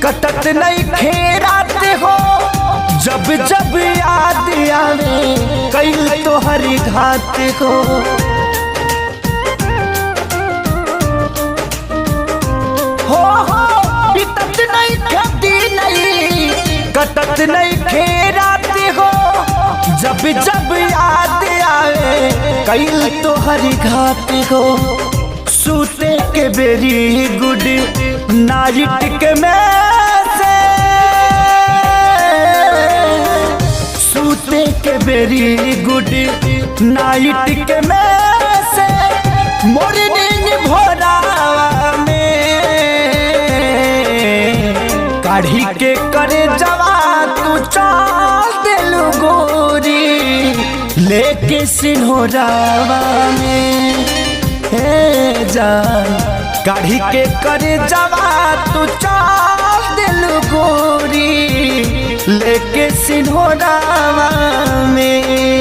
कटत नहीं खेराते हो जब जब याद आवे कई तो हरी घात को। हो बीतत नहीं खेती नहीं कटत नहीं खेराते हो जब जब याद आवे कई तो हरी घात को। सूते के वेरी गुड नाइट के में से सूते के वेरी गुड नाइट के में से मॉर्निंग भोरावा में काढ़ी के करे जवा तू चाल दिलु गोरी लेके सिन्होरावा में हे जान काढ़ी के करे जवा तू चाल दिलु गोरी लेके सिन्होरावा में।